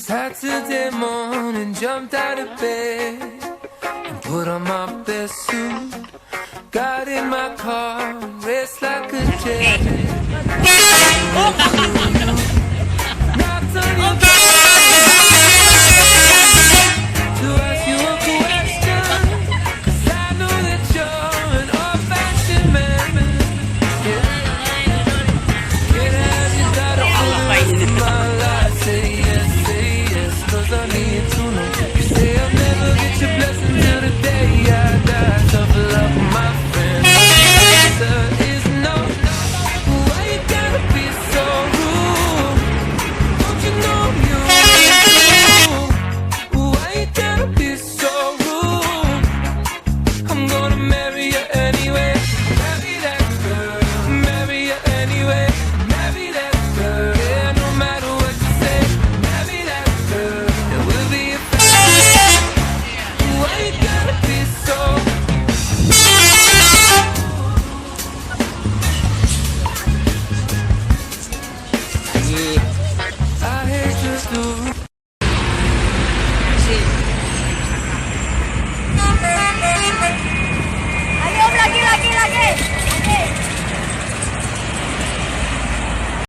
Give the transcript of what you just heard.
Saturday morning, jumped out of bed and put on my best suit. Got in my car, raced like a jet. Knocked on your door to ask you a question, 'cause I know that you're an old-fashioned man. Can't have you got a woman in my life. Say yes, 'cause I need to know. You say I'll never get your blessing till the day I die. Tough love, my friend. The answer is no. Why you gotta be so rude? Don't you know you rude? Why you gotta be so rude? I'm gonna marry you anyway. Marry that girl. Marry you anyway. Marry that girl. Yeah, no matter what you say. Marry that girl. It will be a family. Why you gotta be so? I hate you too. Ayo, lagi.